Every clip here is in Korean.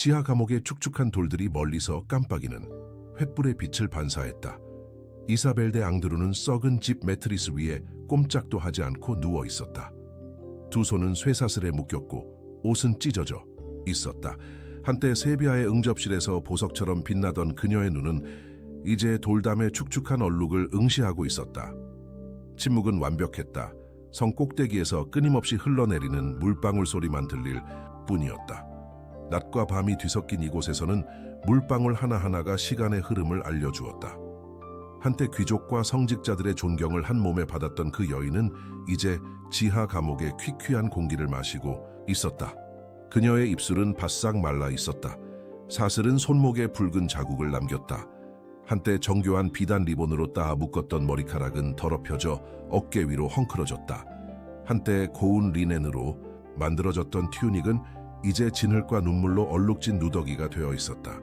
지하 감옥의 축축한 돌들이 멀리서 깜빡이는 횃불의 빛을 반사했다. 이사벨 대 앙드루는 썩은 집 매트리스 위에 꼼짝도 하지 않고 누워 있었다. 두 손은 쇠사슬에 묶였고 옷은 찢어져 있었다. 한때 세비야의 응접실에서 보석처럼 빛나던 그녀의 눈은 이제 돌담의 축축한 얼룩을 응시하고 있었다. 침묵은 완벽했다. 성 꼭대기에서 끊임없이 흘러내리는 물방울 소리만 들릴 뿐이었다. 낮과 밤이 뒤섞인 이곳에서는 물방울 하나하나가 시간의 흐름을 알려주었다. 한때 귀족과 성직자들의 존경을 한 몸에 받았던 그 여인은 이제 지하 감옥의 퀴퀴한 공기를 마시고 있었다. 그녀의 입술은 바싹 말라 있었다. 사슬은 손목에 붉은 자국을 남겼다. 한때 정교한 비단 리본으로 따아 묶었던 머리카락은 더럽혀져 어깨 위로 헝클어졌다. 한때 고운 리넨으로 만들어졌던 튜닉은 이제 진흙과 눈물로 얼룩진 누더기가 되어 있었다.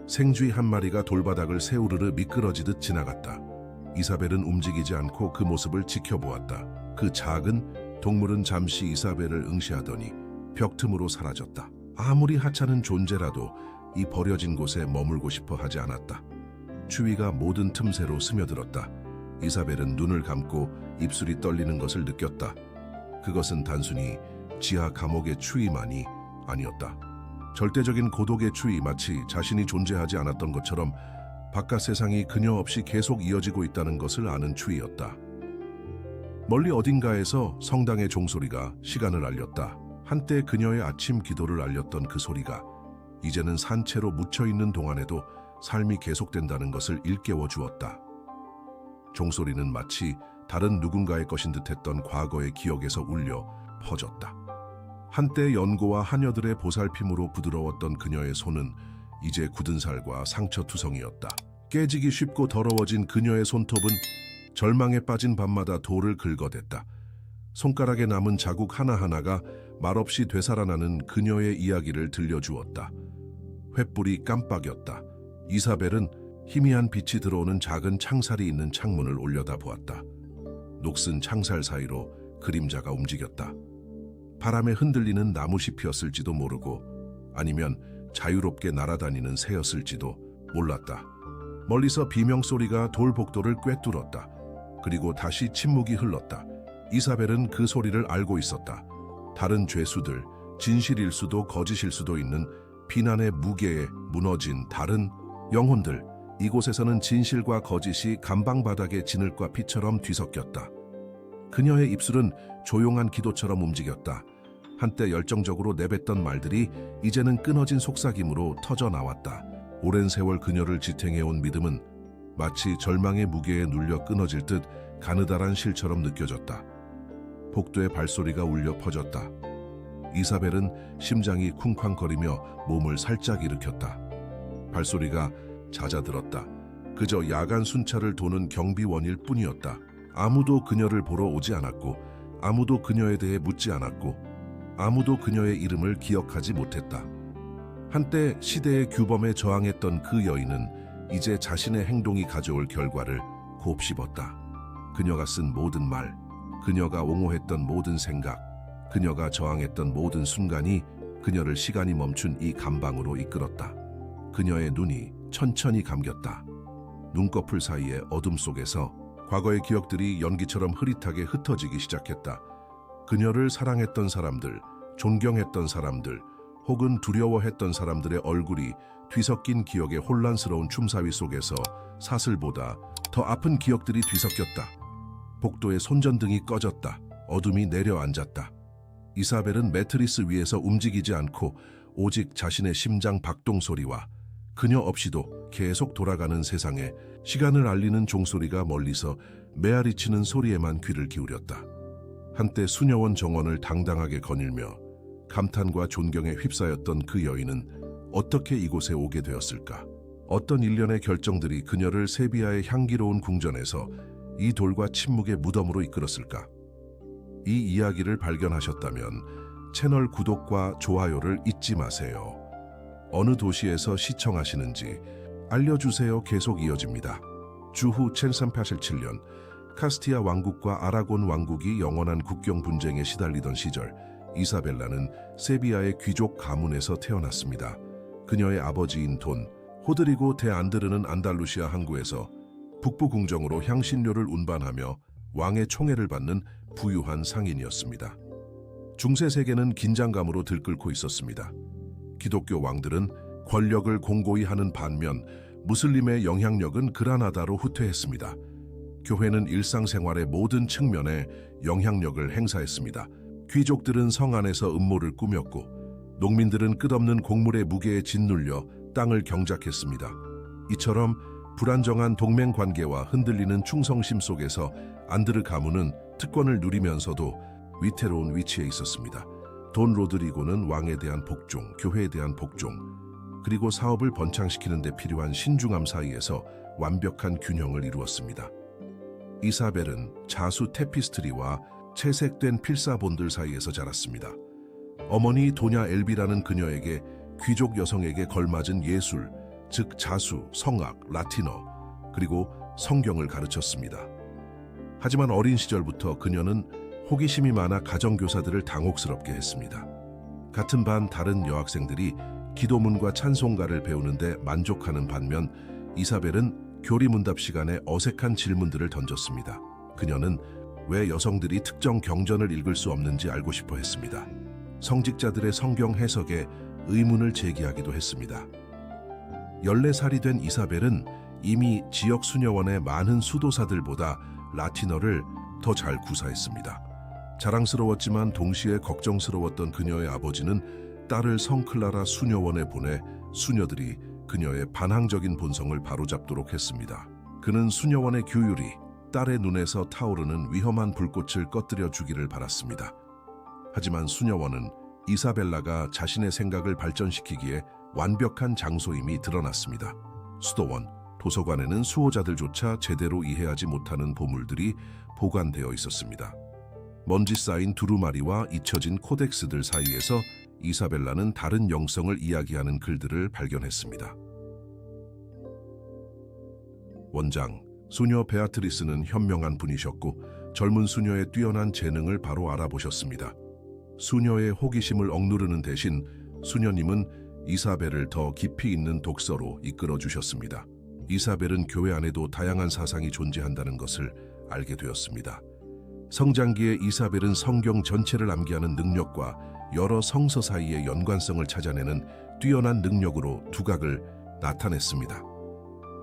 생쥐 한 마리가 돌바닥을 새우르르 미끄러지듯 지나갔다. 이사벨은 움직이지 않고 그 모습을 지켜보았다. 그 작은 동물은 잠시 이사벨을 응시하더니 벽 틈으로 사라졌다. 아무리 하찮은 존재라도 이 버려진 곳에 머물고 싶어 하지 않았다. 추위가 모든 틈새로 스며들었다. 이사벨은 눈을 감고 입술이 떨리는 것을 느꼈다. 그것은 단순히 지하 감옥의 추위만이 아니었다. 절대적인 고독의 추위, 마치 자신이 존재하지 않았던 것처럼 바깥 세상이 그녀 없이 계속 이어지고 있다는 것을 아는 추위였다. 멀리 어딘가에서 성당의 종소리가 시간을 알렸다. 한때 그녀의 아침 기도를 알렸던 그 소리가 이제는 산채로 묻혀있는 동안에도 삶이 계속된다는 것을 일깨워 주었다. 종소리는 마치 다른 누군가의 것인 듯했던 과거의 기억에서 울려 퍼졌다. 한때 연고와 하녀들의 보살핌으로 부드러웠던 그녀의 손은 이제 굳은 살과 상처투성이었다. 깨지기 쉽고 더러워진 그녀의 손톱은 절망에 빠진 밤마다 돌을 긁어댔다. 손가락에 남은 자국 하나하나가 말없이 되살아나는 그녀의 이야기를 들려주었다. 횃불이 깜빡였다. 이사벨은 희미한 빛이 들어오는 작은 창살이 있는 창문을 올려다보았다. 녹슨 창살 사이로 그림자가 움직였다. 바람에 흔들리는 나무잎이었을지도 모르고 아니면 자유롭게 날아다니는 새였을지도 몰랐다. 멀리서 비명소리가 돌 복도를 꿰뚫었다. 그리고 다시 침묵이 흘렀다. 이사벨은 그 소리를 알고 있었다. 다른 죄수들, 진실일 수도 거짓일 수도 있는 비난의 무게에 무너진 다른 영혼들, 이곳에서는 진실과 거짓이 감방바닥의 진흙과 피처럼 뒤섞였다. 그녀의 입술은 조용한 기도처럼 움직였다. 한때 열정적으로 내뱉던 말들이 이제는 끊어진 속삭임으로 터져 나왔다. 오랜 세월 그녀를 지탱해온 믿음은 마치 절망의 무게에 눌려 끊어질 듯 가느다란 실처럼 느껴졌다. 복도의 발소리가 울려 퍼졌다. 이사벨은 심장이 쿵쾅거리며 몸을 살짝 일으켰다. 발소리가 잦아들었다. 그저 야간 순찰을 도는 경비원일 뿐이었다. 아무도 그녀를 보러 오지 않았고 아무도 그녀에 대해 묻지 않았고 아무도 그녀의 이름을 기억하지 못했다. 한때 시대의 규범에 저항했던 그 여인은 이제 자신의 행동이 가져올 결과를 곱씹었다. 그녀가 쓴 모든 말, 그녀가 옹호했던 모든 생각, 그녀가 저항했던 모든 순간이 그녀를 시간이 멈춘 이 감방으로 이끌었다. 그녀의 눈이 천천히 감겼다. 눈꺼풀 사이의 어둠 속에서 과거의 기억들이 연기처럼 흐릿하게 흩어지기 시작했다. 그녀를 사랑했던 사람들, 존경했던 사람들, 혹은 두려워했던 사람들의 얼굴이 뒤섞인 기억의 혼란스러운 춤사위 속에서 사슬보다 더 아픈 기억들이 뒤섞였다. 복도의 손전등이 꺼졌다. 어둠이 내려앉았다. 이사벨은 매트리스 위에서 움직이지 않고 오직 자신의 심장 박동 소리와 그녀 없이도 계속 돌아가는 세상에 시간을 알리는 종소리가 멀리서 메아리치는 소리에만 귀를 기울였다. 한때 수녀원 정원을 당당하게 거닐며 감탄과 존경에 휩싸였던 그 여인은 어떻게 이곳에 오게 되었을까? 어떤 일련의 결정들이 그녀를 세비야의 향기로운 궁전에서 이 돌과 침묵의 무덤으로 이끌었을까? 이 이야기를 발견하셨다면 채널 구독과 좋아요를 잊지 마세요. 어느 도시에서 시청하시는지 알려주세요. 계속 이어집니다. 주후 1387년 카스티아 왕국과 아라곤 왕국이 영원한 국경 분쟁에 시달리던 시절 이사벨라는 세비야의 귀족 가문에서 태어났습니다. 그녀의 아버지인 돈 호드리고 데 안드르는 안달루시아 항구에서 북부 궁정으로 향신료를 운반하며 왕의 총애를 받는 부유한 상인이었습니다. 중세 세계는 긴장감으로 들끓고 있었습니다. 기독교 왕들은 권력을 공고히 하는 반면 무슬림의 영향력은 그라나다로 후퇴했습니다. 교회는 일상생활의 모든 측면에 영향력을 행사했습니다. 귀족들은 성 안에서 음모를 꾸몄고 농민들은 끝없는 곡물의 무게에 짓눌려 땅을 경작했습니다. 이처럼 불안정한 동맹 관계와 흔들리는 충성심 속에서 안드르 가문은 특권을 누리면서도 위태로운 위치에 있었습니다. 돈 로드리고는 왕에 대한 복종, 교회에 대한 복종, 그리고 사업을 번창시키는 데 필요한 신중함 사이에서 완벽한 균형을 이루었습니다. 이사벨은 자수 테피스트리와 채색된 필사본들 사이에서 자랐습니다. 어머니 도냐 엘비라는 그녀에게 귀족 여성에게 걸맞은 예술, 즉 자수, 성악, 라틴어, 그리고 성경을 가르쳤습니다. 하지만 어린 시절부터 그녀는 호기심이 많아 가정교사들을 당혹스럽게 했습니다. 같은 반 다른 여학생들이 기도문과 찬송가를 배우는데 만족하는 반면 이사벨은 교리문답 시간에 어색한 질문들을 던졌습니다. 그녀는 왜 여성들이 특정 경전을 읽을 수 없는지 알고 싶어 했습니다. 성직자들의 성경 해석에 의문을 제기하기도 했습니다. 14살이 된 이사벨은 이미 지역 수녀원의 많은 수도사들보다 라틴어를 더 잘 구사했습니다. 자랑스러웠지만 동시에 걱정스러웠던 그녀의 아버지는 딸을 성클라라 수녀원에 보내 수녀들이 그녀의 반항적인 본성을 바로잡도록 했습니다. 그는 수녀원의 규율이 딸의 눈에서 타오르는 위험한 불꽃을 꺼뜨려 주기를 바랐습니다. 하지만 수녀원은 이사벨라가 자신의 생각을 발전시키기에 완벽한 장소임이 드러났습니다. 수도원, 도서관에는 수호자들조차 제대로 이해하지 못하는 보물들이 보관되어 있었습니다. 먼지 쌓인 두루마리와 잊혀진 코덱스들 사이에서 이사벨라는 다른 영성을 이야기하는 글들을 발견했습니다. 원장, 수녀 베아트리스는 현명한 분이셨고 젊은 수녀의 뛰어난 재능을 바로 알아보셨습니다. 수녀의 호기심을 억누르는 대신 수녀님은 이사벨을 더 깊이 있는 독서로 이끌어 주셨습니다. 이사벨은 교회 안에도 다양한 사상이 존재한다는 것을 알게 되었습니다. 성장기에 이사벨은 성경 전체를 암기하는 능력과 여러 성서 사이의 연관성을 찾아내는 뛰어난 능력으로 두각을 나타냈습니다.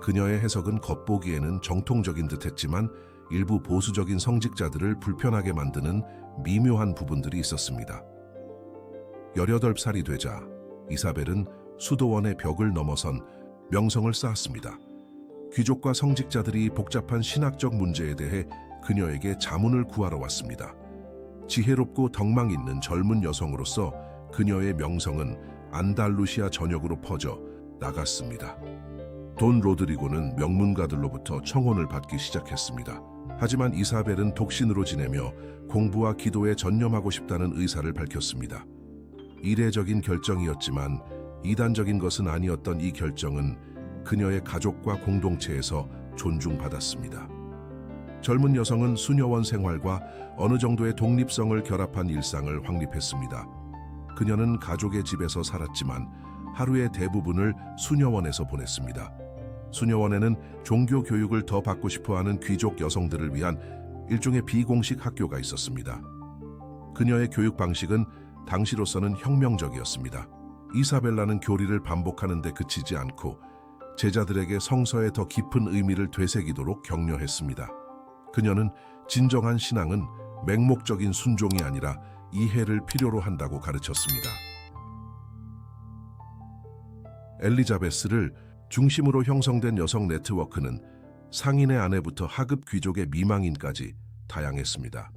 그녀의 해석은 겉보기에는 정통적인 듯했지만 일부 보수적인 성직자들을 불편하게 만드는 미묘한 부분들이 있었습니다. 18살이 되자 이사벨은 수도원의 벽을 넘어선 명성을 쌓았습니다. 귀족과 성직자들이 복잡한 신학적 문제에 대해 그녀에게 자문을 구하러 왔습니다. 지혜롭고 덕망 있는 젊은 여성으로서 그녀의 명성은 안달루시아 전역으로 퍼져 나갔습니다. 돈 로드리고는 명문가들로부터 청혼을 받기 시작했습니다. 하지만 이사벨은 독신으로 지내며 공부와 기도에 전념하고 싶다는 의사를 밝혔습니다. 이례적인 결정이었지만 이단적인 것은 아니었던 이 결정은 그녀의 가족과 공동체에서 존중받았습니다. 젊은 여성은 수녀원 생활과 어느 정도의 독립성을 결합한 일상을 확립했습니다. 그녀는 가족의 집에서 살았지만 하루의 대부분을 수녀원에서 보냈습니다. 수녀원에는 종교 교육을 더 받고 싶어하는 귀족 여성들을 위한 일종의 비공식 학교가 있었습니다. 그녀의 교육 방식은 당시로서는 혁명적이었습니다. 이사벨라는 교리를 반복하는 데 그치지 않고 제자들에게 성서의 더 깊은 의미를 되새기도록 격려했습니다. 그녀는 진정한 신앙은 맹목적인 순종이 아니라 이해를 필요로 한다고 가르쳤습니다. 엘리자베스를 중심으로 형성된 여성 네트워크는 상인의 아내부터 하급 귀족의 미망인까지 다양했습니다.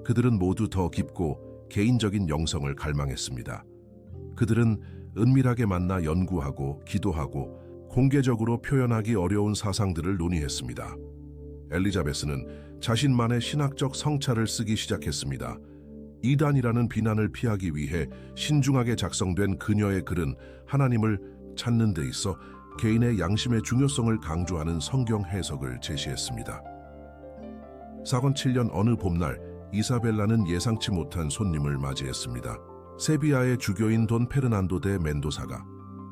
그들은 모두 더 깊고 개인적인 영성을 갈망했습니다. 그들은 은밀하게 만나 연구하고 기도하고 공개적으로 표현하기 어려운 사상들을 논의했습니다. 엘리자베스는 자신만의 신학적 성찰을 쓰기 시작했습니다. 이단이라는 비난을 피하기 위해 신중하게 작성된 그녀의 글은 하나님을 찾는 데 있어 개인의 양심의 중요성을 강조하는 성경 해석을 제시했습니다. 사건 7년 어느 봄날 이사벨라는 예상치 못한 손님을 맞이했습니다. 세비야의 주교인 돈 페르난도 데 멘도사가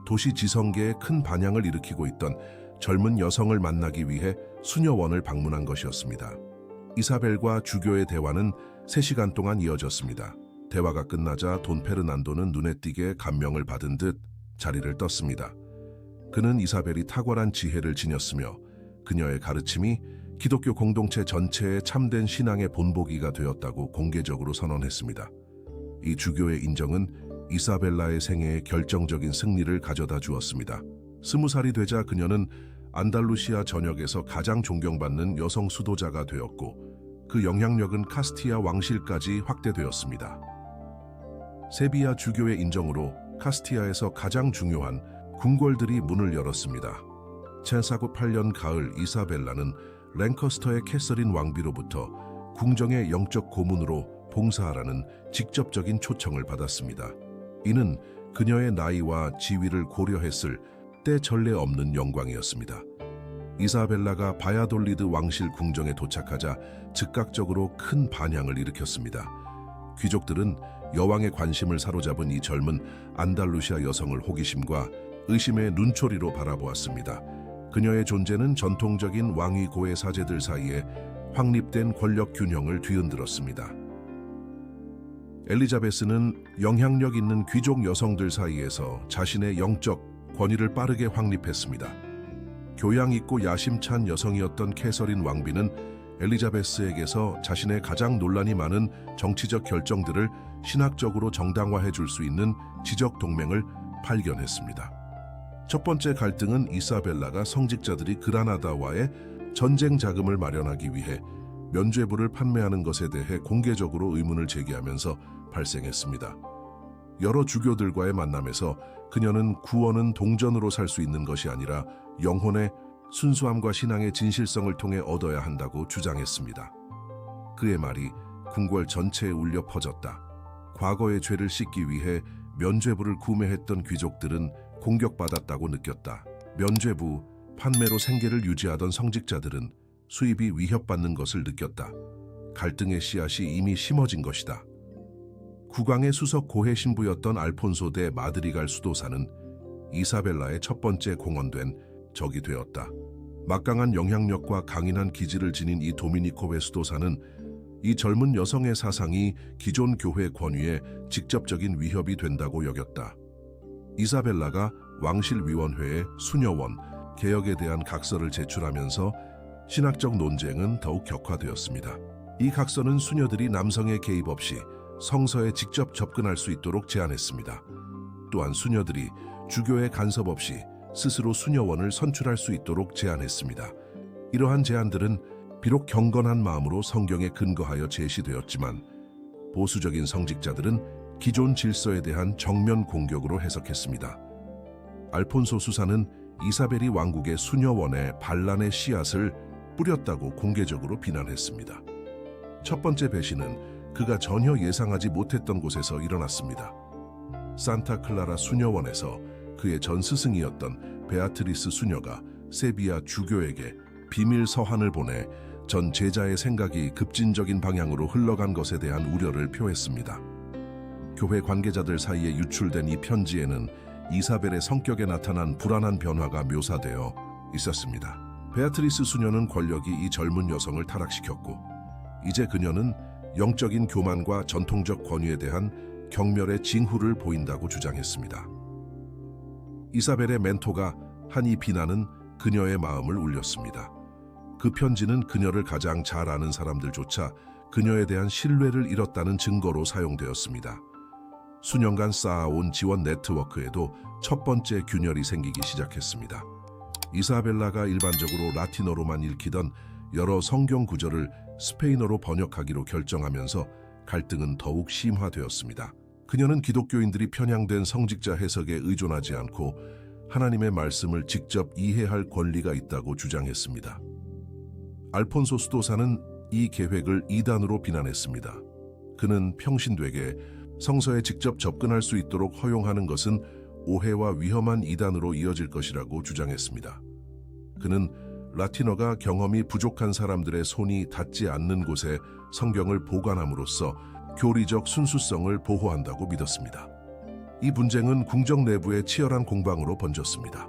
도시 지성계에 큰 반향을 일으키고 있던 젊은 여성을 만나기 위해 수녀원을 방문한 것이었습니다. 이사벨과 주교의 대화는 3시간 동안 이어졌습니다. 대화가 끝나자 돈 페르난도는 눈에 띄게 감명을 받은 듯 자리를 떴습니다. 그는 이사벨이 탁월한 지혜를 지녔으며 그녀의 가르침이 기독교 공동체 전체의 참된 신앙의 본보기가 되었다고 공개적으로 선언했습니다. 이 주교의 인정은 이사벨라의 생애에 결정적인 승리를 가져다 주었습니다. 20살이 되자 그녀는 안달루시아 전역에서 가장 존경받는 여성 수도자가 되었고 그 영향력은 카스티아 왕실까지 확대되었습니다. 세비야 주교의 인정으로 카스티아에서 가장 중요한 궁궐들이 문을 열었습니다. 1498년 가을 이사벨라는 랭커스터의 캐서린 왕비로부터 궁정의 영적 고문으로 봉사하라는 직접적인 초청을 받았습니다. 이는 그녀의 나이와 지위를 고려했을 때 전례 없는 영광이었습니다. 이사벨라가 바야돌리드 왕실 궁정에 도착하자 즉각적으로 큰 반향을 일으켰습니다. 귀족들은 여왕의 관심을 사로잡은 이 젊은 안달루시아 여성을 호기심과 의심의 눈초리로 바라보았습니다. 그녀의 존재는 전통적인 왕위 고의 사제들 사이에 확립된 권력 균형을 뒤흔들었습니다. 엘리자베스는 영향력 있는 귀족 여성들 사이에서 자신의 영적 권위를 빠르게 확립했습니다. 교양 있고 야심찬 여성이었던 캐서린 왕비는 엘리자베스에게서 자신의 가장 논란이 많은 정치적 결정들을 신학적으로 정당화해 줄 수 있는 지적 동맹을 발견했습니다. 첫 번째 갈등은 이사벨라가 성직자들이 그라나다와의 전쟁 자금을 마련하기 위해 면죄부를 판매하는 것에 대해 공개적으로 의문을 제기하면서 발생했습니다. 여러 주교들과의 만남에서 그녀는 구원은 동전으로 살 수 있는 것이 아니라 영혼의 순수함과 신앙의 진실성을 통해 얻어야 한다고 주장했습니다. 그의 말이 궁궐 전체에 울려 퍼졌다. 과거의 죄를 씻기 위해 면죄부를 구매했던 귀족들은 공격받았다고 느꼈다. 면죄부, 판매로 생계를 유지하던 성직자들은 수입이 위협받는 것을 느꼈다. 갈등의 씨앗이 이미 심어진 것이다. 국왕의 수석 고해 신부였던 알폰소 데 마드리갈 수도사는 이사벨라의 첫 번째 공언된 적이 되었다. 막강한 영향력과 강인한 기질을 지닌 이 도미니코의 수도사는 이 젊은 여성의 사상이 기존 교회 권위에 직접적인 위협이 된다고 여겼다. 이사벨라가 왕실위원회에 수녀원 개혁에 대한 각서를 제출하면서 신학적 논쟁은 더욱 격화되었습니다. 이 각서는 수녀들이 남성의 개입 없이 성서에 직접 접근할 수 있도록 제안했습니다. 또한 수녀들이 주교의 간섭 없이 스스로 수녀원을 선출할 수 있도록 제안했습니다. 이러한 제안들은 비록 경건한 마음으로 성경에 근거하여 제시되었지만 보수적인 성직자들은 기존 질서에 대한 정면 공격으로 해석했습니다. 알폰소 수사는 이사벨이 왕국의 수녀원에 반란의 씨앗을 뿌렸다고 공개적으로 비난했습니다. 첫 번째 배신은 그가 전혀 예상하지 못했던 곳에서 일어났습니다. 산타클라라 수녀원에서 그의 전 스승이었던 베아트리스 수녀가 세비야 주교에게 비밀 서한을 보내 전 제자의 생각이 급진적인 방향으로 흘러간 것에 대한 우려를 표했습니다. 교회 관계자들 사이에 유출된 이 편지에는 이사벨의 성격에 나타난 불안한 변화가 묘사되어 있었습니다. 베아트리스 수녀는 권력이 이 젊은 여성을 타락시켰고 이제 그녀는 영적인 교만과 전통적 권위에 대한 경멸의 징후를 보인다고 주장했습니다. 이사벨의 멘토가 한 이 비난은 그녀의 마음을 울렸습니다. 그 편지는 그녀를 가장 잘 아는 사람들조차 그녀에 대한 신뢰를 잃었다는 증거로 사용되었습니다. 수년간 쌓아온 지원 네트워크에도 첫 번째 균열이 생기기 시작했습니다. 이사벨라가 일반적으로 라틴어로만 읽히던 여러 성경 구절을 스페인어로 번역하기로 결정하면서 갈등은 더욱 심화되었습니다. 그녀는 기독교인들이 편향된 성직자 해석에 의존하지 않고 하나님의 말씀을 직접 이해할 권리가 있다고 주장했습니다. 알폰소 수도사는 이 계획을 이단으로 비난했습니다. 그는 평신되게 성서에 직접 접근할 수 있도록 허용하는 것은 오해와 위험한 이단으로 이어질 것이라고 주장했습니다. 그는 라틴어가 경험이 부족한 사람들의 손이 닿지 않는 곳에 성경을 보관함으로써 교리적 순수성을 보호한다고 믿었습니다. 이 분쟁은 궁정 내부의 치열한 공방으로 번졌습니다.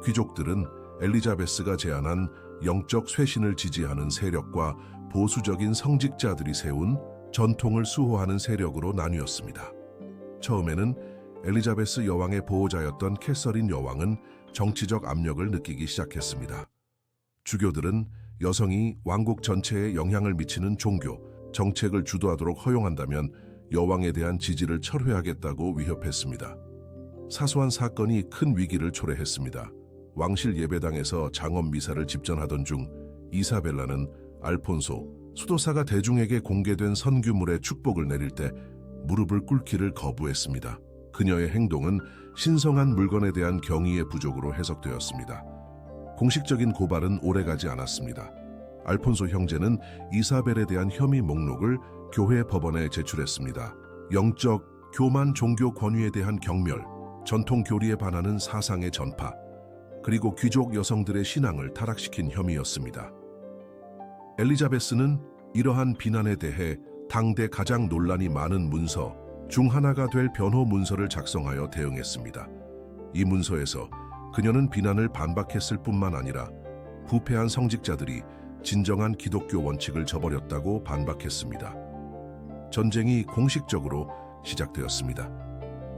귀족들은 엘리자베스가 제안한 영적 쇄신을 지지하는 세력과 보수적인 성직자들이 세운 전통을 수호하는 세력으로 나뉘었습니다. 처음에는 엘리자베스 여왕의 보호자였던 캐서린 여왕은 정치적 압력을 느끼기 시작했습니다. 주교들은 여성이 왕국 전체에 영향을 미치는 종교, 정책을 주도하도록 허용한다면 여왕에 대한 지지를 철회하겠다고 위협했습니다. 사소한 사건이 큰 위기를 초래했습니다. 왕실 예배당에서 장엄 미사를 집전하던 중 이사벨라는 알폰소, 수도사가 대중에게 공개된 선규물의 축복을 내릴 때 무릎을 꿇기를 거부했습니다. 그녀의 행동은 신성한 물건에 대한 경의의 부족으로 해석되었습니다. 공식적인 고발은 오래가지 않았습니다. 알폰소 형제는 이사벨에 대한 혐의 목록을 교회 법원에 제출했습니다. 영적, 교만 종교 권위에 대한 경멸, 전통 교리에 반하는 사상의 전파, 그리고 귀족 여성들의 신앙을 타락시킨 혐의였습니다. 엘리자베스는 이러한 비난에 대해 당대 가장 논란이 많은 문서 중 하나가 될 변호 문서를 작성하여 대응했습니다. 이 문서에서 그녀는 비난을 반박했을 뿐만 아니라 부패한 성직자들이 진정한 기독교 원칙을 저버렸다고 반박했습니다. 전쟁이 공식적으로 시작되었습니다.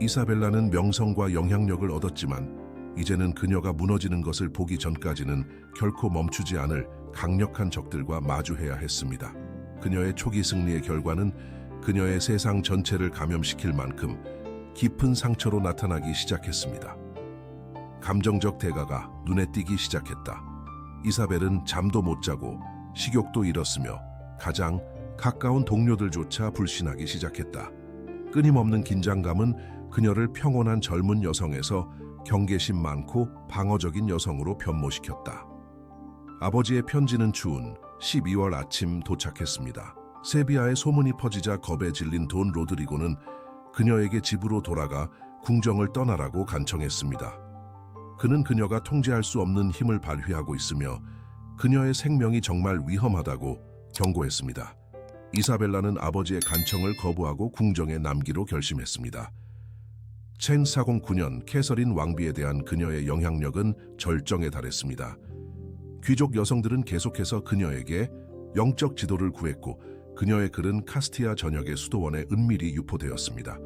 이사벨라는 명성과 영향력을 얻었지만 이제는 그녀가 무너지는 것을 보기 전까지는 결코 멈추지 않을 강력한 적들과 마주해야 했습니다. 그녀의 초기 승리의 결과는 그녀의 세상 전체를 감염시킬 만큼 깊은 상처로 나타나기 시작했습니다. 감정적 대가가 눈에 띄기 시작했다. 이사벨은 잠도 못 자고 식욕도 잃었으며 가장 가까운 동료들조차 불신하기 시작했다. 끊임없는 긴장감은 그녀를 평온한 젊은 여성에서 경계심 많고 방어적인 여성으로 변모시켰다. 아버지의 편지는 추운 12월 아침 도착했습니다. 세비야의 소문이 퍼지자 겁에 질린 돈 로드리고는 그녀에게 집으로 돌아가 궁정을 떠나라고 간청했습니다. 그는 그녀가 통제할 수 없는 힘을 발휘하고 있으며 그녀의 생명이 정말 위험하다고 경고했습니다. 이사벨라는 아버지의 간청을 거부하고 궁정에 남기로 결심했습니다. 1409년 캐서린 왕비에 대한 그녀의 영향력은 절정에 달했습니다. 귀족 여성들은 계속해서 그녀에게 영적 지도를 구했고 그녀의 글은 카스티아 전역의 수도원에 은밀히 유포되었습니다.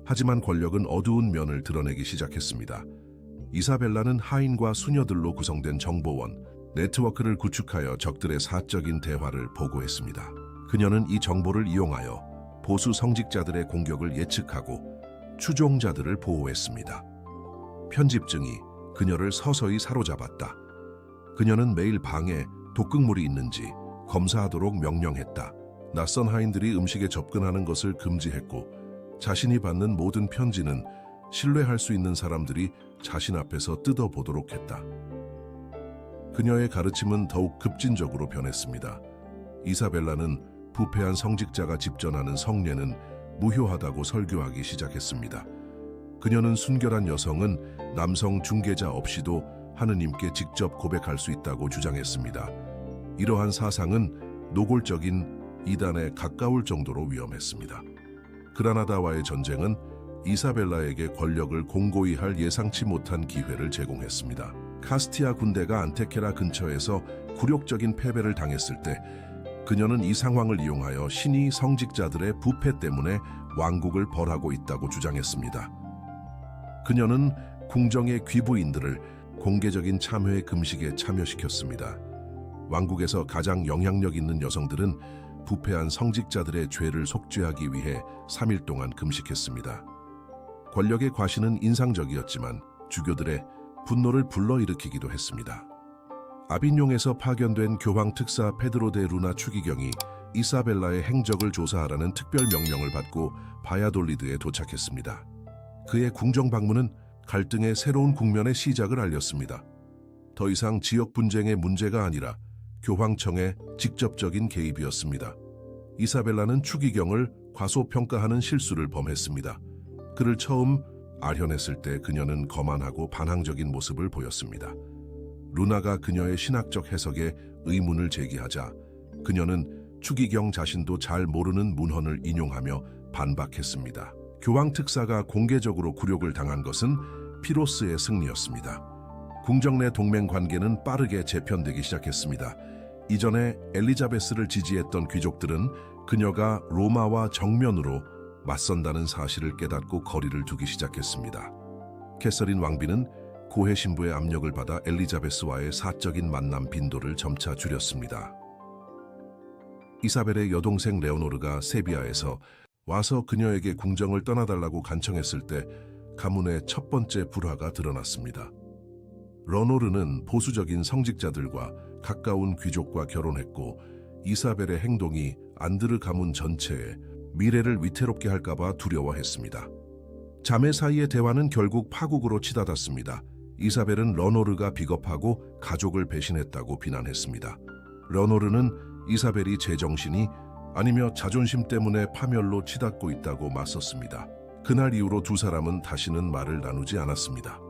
하지만 권력은 어두운 면을 드러내기 시작했습니다. 이사벨라는 하인과 수녀들로 구성된 정보원, 네트워크를 구축하여 적들의 사적인 대화를 보고했습니다. 그녀는 이 정보를 이용하여 보수 성직자들의 공격을 예측하고 추종자들을 보호했습니다. 편집증이 그녀를 서서히 사로잡았다. 그녀는 매일 방에 독극물이 있는지 검사하도록 명령했다. 낯선 하인들이 음식에 접근하는 것을 금지했고 자신이 받는 모든 편지는 신뢰할 수 있는 사람들이 자신 앞에서 뜯어보도록 했다. 그녀의 가르침은 더욱 급진적으로 변했습니다. 이사벨라는 부패한 성직자가 집전하는 성례는 무효하다고 설교하기 시작했습니다. 그녀는 순결한 여성은 남성 중개자 없이도 하느님께 직접 고백할 수 있다고 주장했습니다. 이러한 사상은 노골적인 이단에 가까울 정도로 위험했습니다. 그라나다와의 전쟁은 이사벨라에게 권력을 공고히 할 예상치 못한 기회를 제공했습니다. 카스티아 군대가 안테케라 근처에서 굴욕적인 패배를 당했을 때 그녀는 이 상황을 이용하여 신이 성직자들의 부패 때문에 왕국을 벌하고 있다고 주장했습니다. 그녀는 궁정의 귀부인들을 공개적인 참회 금식에 참여시켰습니다. 왕국에서 가장 영향력 있는 여성들은 부패한 성직자들의 죄를 속죄하기 위해 3일 동안 금식했습니다. 권력의 과시는 인상적이었지만 주교들의 분노를 불러일으키기도 했습니다. 아빈용에서 파견된 교황 특사 페드로 데 루나 추기경이 이사벨라의 행적을 조사하라는 특별 명령을 받고 바야돌리드에 도착했습니다. 그의 궁정 방문은 갈등의 새로운 국면의 시작을 알렸습니다. 더 이상 지역 분쟁의 문제가 아니라 교황청의 직접적인 개입이었습니다. 이사벨라는 추기경을 과소평가하는 실수를 범했습니다. 그를 처음 아련했을 때 그녀는 거만하고 반항적인 모습을 보였습니다. 루나가 그녀의 신학적 해석에 의문을 제기하자 그녀는 추기경 자신도 잘 모르는 문헌을 인용하며 반박했습니다. 교황 특사가 공개적으로 굴욕을 당한 것은 피로스의 승리였습니다. 궁정 내 동맹 관계는 빠르게 재편되기 시작했습니다. 이전에 엘리자베스를 지지했던 귀족들은 그녀가 로마와 정면으로 맞선다는 사실을 깨닫고 거리를 두기 시작했습니다. 캐서린 왕비는 고해 신부의 압력을 받아 엘리자베스와의 사적인 만남 빈도를 점차 줄였습니다. 이사벨의 여동생 레오노르가 세비야에서 와서 그녀에게 궁정을 떠나달라고 간청했을 때 가문의 첫 번째 불화가 드러났습니다. 러노르는 보수적인 성직자들과 가까운 귀족과 결혼했고 이사벨의 행동이 안드르 가문 전체에 미래를 위태롭게 할까봐 두려워했습니다. 자매 사이의 대화는 결국 파국으로 치닫았습니다. 이사벨은 러노르가 비겁하고 가족을 배신했다고 비난했습니다. 러노르는 이사벨이 제정신이 아니며 자존심 때문에 파멸로 치닫고 있다고 맞섰습니다. 그날 이후로 두 사람은 다시는 말을 나누지 않았습니다.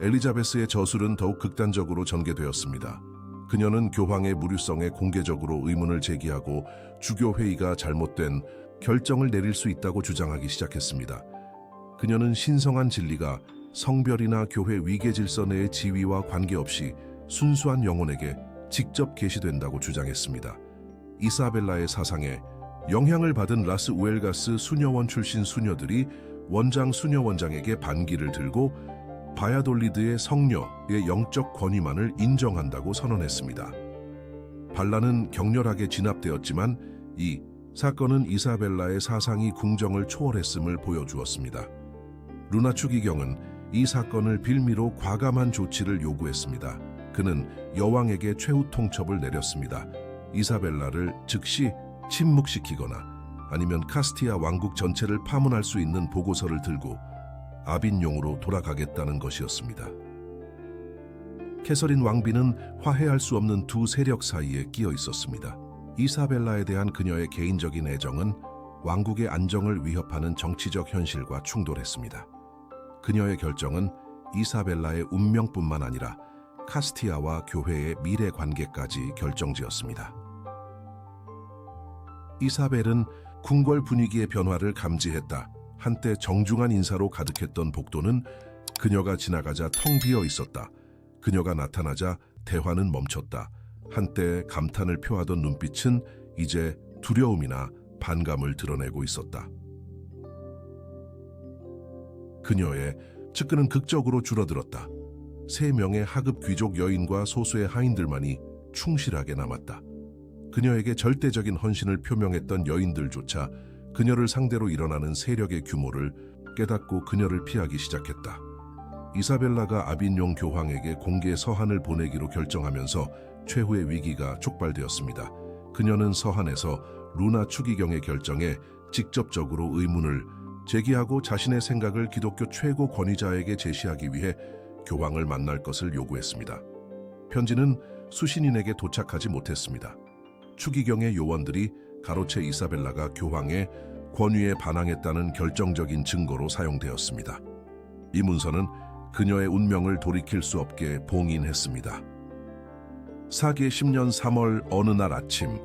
엘리자베스의 저술은 더욱 극단적으로 전개되었습니다. 그녀는 교황의 무류성에 공개적으로 의문을 제기하고 주교회의가 잘못된 결정을 내릴 수 있다고 주장하기 시작했습니다. 그녀는 신성한 진리가 성별이나 교회 위계 질서 내의 지위와 관계없이 순수한 영혼에게 직접 계시된다고 주장했습니다. 이사벨라의 사상에 영향을 받은 라스 우엘가스 수녀원 출신 수녀들이 원장 수녀원장에게 반기를 들고 바야돌리드의 성녀의 영적 권위만을 인정한다고 선언했습니다. 반란은 격렬하게 진압되었지만 이 사건은 이사벨라의 사상이 궁정을 초월했음을 보여주었습니다. 루나 추기경은 이 사건을 빌미로 과감한 조치를 요구했습니다. 그는 여왕에게 최후 통첩을 내렸습니다. 이사벨라를 즉시 침묵시키거나 아니면 카스티아 왕국 전체를 파문할 수 있는 보고서를 들고 아빈용으로 돌아가겠다는 것이었습니다. 캐서린 왕비는 화해할 수 없는 두 세력 사이에 끼어 있었습니다. 이사벨라에 대한 그녀의 개인적인 애정은 왕국의 안정을 위협하는 정치적 현실과 충돌했습니다. 그녀의 결정은 이사벨라의 운명뿐만 아니라 카스티아와 교회의 미래 관계까지 결정지었습니다. 이사벨은 궁궐 분위기의 변화를 감지했다. 한때 정중한 인사로 가득했던 복도는 그녀가 지나가자 텅 비어 있었다. 그녀가 나타나자 대화는 멈췄다. 한때 감탄을 표하던 눈빛은 이제 두려움이나 반감을 드러내고 있었다. 그녀의 측근은 극적으로 줄어들었다. 3명의 하급 귀족 여인과 소수의 하인들만이 충실하게 남았다. 그녀에게 절대적인 헌신을 표명했던 여인들조차 그녀를 상대로 일어나는 세력의 규모를 깨닫고 그녀를 피하기 시작했다. 이사벨라가 아빈용 교황에게 공개 서한을 보내기로 결정하면서 최후의 위기가 촉발되었습니다. 그녀는 서한에서 루나 추기경의 결정에 직접적으로 의문을 제기하고 자신의 생각을 기독교 최고 권위자에게 제시하기 위해 교황을 만날 것을 요구했습니다. 편지는 수신인에게 도착하지 못했습니다. 추기경의 요원들이 가로채 이사벨라가 교황의 권위에 반항했다는 결정적인 증거로 사용되었습니다. 이 문서는 그녀의 운명을 돌이킬 수 없게 봉인했습니다. 사계 10년 3월 어느 날 아침,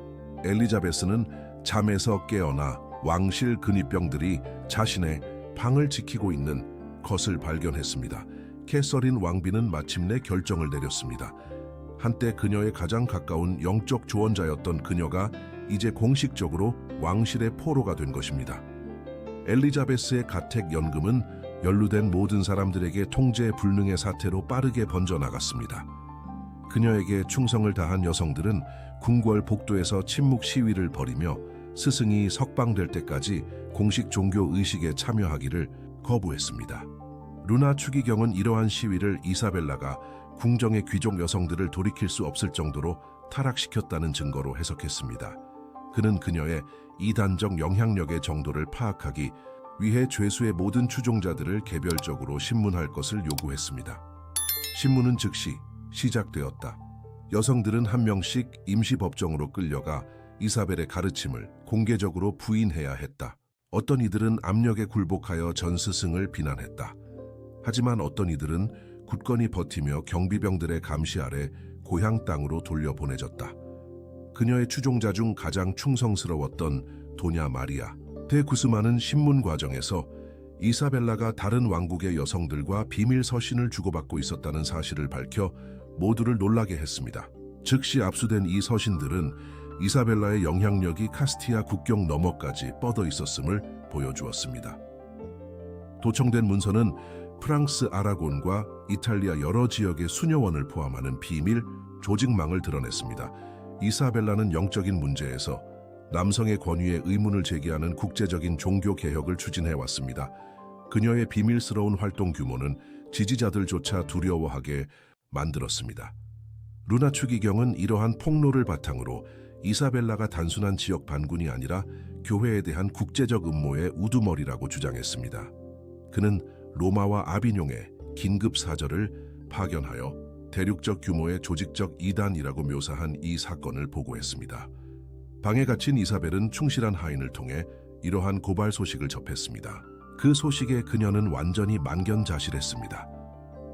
엘리자베스는 잠에서 깨어나 왕실 근위병들이 자신의 방을 지키고 있는 것을 발견했습니다. 캐서린 왕비는 마침내 결정을 내렸습니다. 한때 그녀의 가장 가까운 영적 조언자였던 그녀가 이제 공식적으로 왕실의 포로가 된 것입니다. 엘리자베스의 가택 연금은 연루된 모든 사람들에게 통제 불능의 사태로 빠르게 번져나갔습니다. 그녀에게 충성을 다한 여성들은 궁궐 복도에서 침묵 시위를 벌이며 스승이 석방될 때까지 공식 종교 의식에 참여하기를 거부했습니다. 루나 추기경은 이러한 시위를 이사벨라가 궁정의 귀족 여성들을 돌이킬 수 없을 정도로 타락시켰다는 증거로 해석했습니다. 그는 그녀의 이단적 영향력의 정도를 파악하기 위해 죄수의 모든 추종자들을 개별적으로 신문할 것을 요구했습니다. 신문은 즉시 시작되었다. 여성들은 한 명씩 임시법정으로 끌려가 이사벨의 가르침을 공개적으로 부인해야 했다. 어떤 이들은 압력에 굴복하여 전 스승을 비난했다. 하지만 어떤 이들은 굳건히 버티며 경비병들의 감시 아래 고향 땅으로 돌려보내졌다. 그녀의 추종자 중 가장 충성스러웠던 도냐 마리아 데 구스마는 신문 과정에서 이사벨라가 다른 왕국의 여성들과 비밀 서신을 주고받고 있었다는 사실을 밝혀 모두를 놀라게 했습니다. 즉시 압수된 이 서신들은 이사벨라의 영향력이 카스티아 국경 너머까지 뻗어 있었음을 보여주었습니다. 도청된 문서는 프랑스 아라곤과 이탈리아 여러 지역의 수녀원을 포함하는 비밀 조직망을 드러냈습니다. 이사벨라는 영적인 문제에서 남성의 권위에 의문을 제기하는 국제적인 종교 개혁을 추진해왔습니다. 그녀의 비밀스러운 활동 규모는 지지자들조차 두려워하게 만들었습니다. 루나 추기경은 이러한 폭로를 바탕으로 이사벨라가 단순한 지역 반군이 아니라 교회에 대한 국제적 음모의 우두머리라고 주장했습니다. 그는 로마와 아비뇽에 긴급 사절을 파견하여 대륙적 규모의 조직적 이단이라고 묘사한 이 사건을 보고했습니다. 방에 갇힌 이사벨은 충실한 하인을 통해 이러한 고발 소식을 접했습니다. 그 소식에 그녀는 완전히 만견자실했습니다.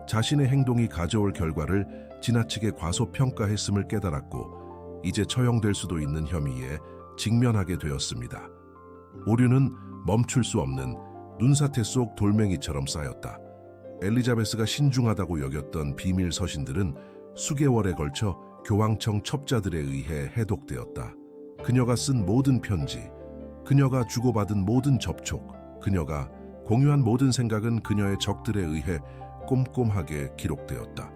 자신의 행동이 가져올 결과를 지나치게 과소평가했음을 깨달았고 이제 처형될 수도 있는 혐의에 직면하게 되었습니다. 오류는 멈출 수 없는 눈사태 속 돌멩이처럼 쌓였다. 엘리자베스가 신중하다고 여겼던 비밀 서신들은 수개월에 걸쳐 교황청 첩자들에 의해 해독되었다. 그녀가 쓴 모든 편지, 그녀가 주고받은 모든 접촉, 그녀가 공유한 모든 생각은 그녀의 적들에 의해 꼼꼼하게 기록되었다.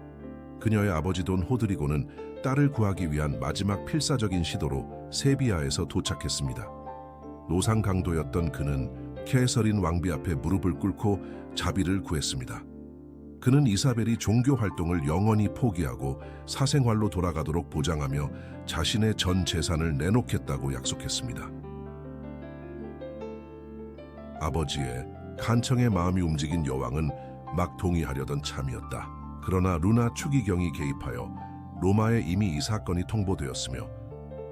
그녀의 아버지 돈 호드리고는 딸을 구하기 위한 마지막 필사적인 시도로 세비야에서 도착했습니다. 노상강도였던 그는 캐서린 왕비 앞에 무릎을 꿇고 자비를 구했습니다. 그는 이사벨이 종교 활동을 영원히 포기하고 사생활로 돌아가도록 보장하며 자신의 전 재산을 내놓겠다고 약속했습니다. 아버지의 간청의 마음이 움직인 여왕은 막 동의하려던 참이었다. 그러나 루나 추기경이 개입하여 로마에 이미 이 사건이 통보되었으며